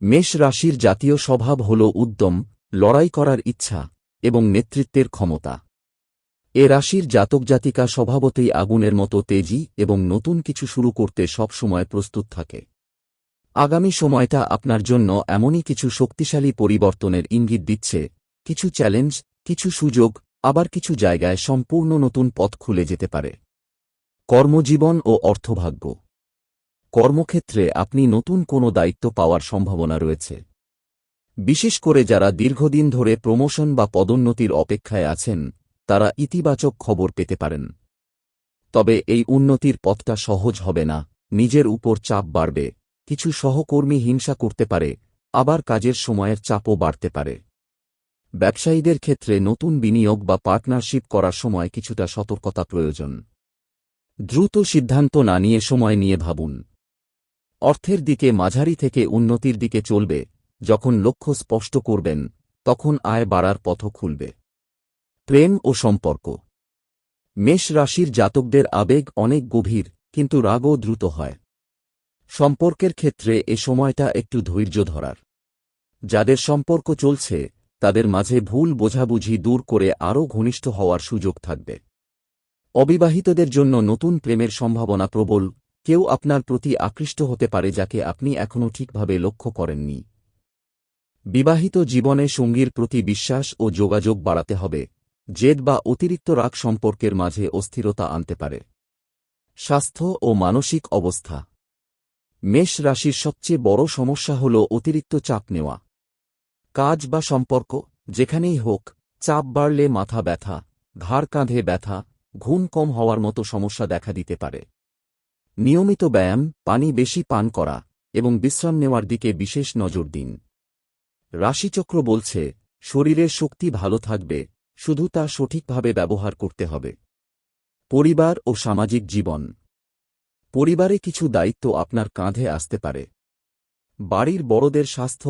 মেষ রাশির জাতীয় স্বভাব হল উদ্যম, লড়াই করার ইচ্ছা এবং নেতৃত্বের ক্ষমতা। এ রাশির জাতক জাতিকা স্বভাবতই আগুনের মতো তেজি এবং নতুন কিছু শুরু করতে সবসময় প্রস্তুত থাকে। আগামী সময়টা আপনার জন্য এমনই কিছু শক্তিশালী পরিবর্তনের ইঙ্গিত দিচ্ছে, কিছু চ্যালেঞ্জ, কিছু সুযোগ, আবার কিছু জায়গায় সম্পূর্ণ নতুন পথ খুলে যেতে পারে। কর্মজীবন ও অর্থভাগ্য। কর্মক্ষেত্রে আপনি নতুন কোনো দায়িত্ব পাওয়ার সম্ভাবনা রয়েছে। বিশেষ করে যারা দীর্ঘদিন ধরে প্রমোশন বা পদোন্নতির অপেক্ষায় আছেন, তারা ইতিবাচক খবর পেতে পারেন। তবে এই উন্নতির পথটা সহজ হবে না, নিজের উপর চাপ বাড়বে, কিছু সহকর্মী হিংসা করতে পারে, আবার কাজের সময়ের চাপও বাড়তে পারে। ব্যবসায়ীদের ক্ষেত্রে নতুন বিনিয়োগ বা পার্টনারশিপ করার সময় কিছুটা সতর্কতা প্রয়োজন। দ্রুত সিদ্ধান্ত না নিয়ে সময় নিয়ে ভাবুন। অর্থের দিকে মাঝারি থেকে উন্নতির দিকে চলবে, যখন লক্ষ্য স্পষ্ট করবেন, তখন আয় বাড়ার পথও খুলবে। প্রেম ও সম্পর্ক। মেষ রাশির জাতকদের আবেগ অনেক গভীর, কিন্তু রাগও দ্রুত হয়। সম্পর্কের ক্ষেত্রে এ সময়টা একটু ধৈর্য ধরার। যাদের সম্পর্ক চলছে, তাদের মাঝে ভুল বোঝাবুঝি দূর করে আরও ঘনিষ্ঠ হওয়ার সুযোগ থাকবে। অবিবাহিতদের জন্য নতুন প্রেমের সম্ভাবনা প্রবল, কেউ আপনার প্রতি আকৃষ্ট হতে পারে যাকে আপনি এখনও ঠিকভাবে লক্ষ্য করেননি। বিবাহিত জীবনে সঙ্গীর প্রতি বিশ্বাস ও যোগাযোগ বাড়াতে হবে, জেদ বা অতিরিক্ত রাগ সম্পর্কের মাঝে অস্থিরতা আনতে পারে। স্বাস্থ্য ও মানসিক অবস্থা। মেষ রাশির সবচেয়ে বড় সমস্যা হল অতিরিক্ত চাপ নেওয়া। কাজ বা সম্পর্ক যেখানেই হোক, চাপ বাড়লে মাথা ব্যথা, ঘাড় কাঁধে ব্যথা, ঘুম কম হওয়ার মতো সমস্যা দেখা দিতে পারে। নিয়মিত ব্যায়াম, পানি বেশি পান করা এবং বিশ্রাম নেওয়ার দিকে বিশেষ নজর দিন। রাশিচক্র বলছে, শরীরের শক্তি ভালো থাকবে, শুধু তা সঠিকভাবে ব্যবহার করতে হবে। পরিবার ও সামাজিক জীবন। পরিবারে কিছু দায়িত্ব আপনার কাঁধে আসতে পারে। বাড়ির বড়দের স্বাস্থ্য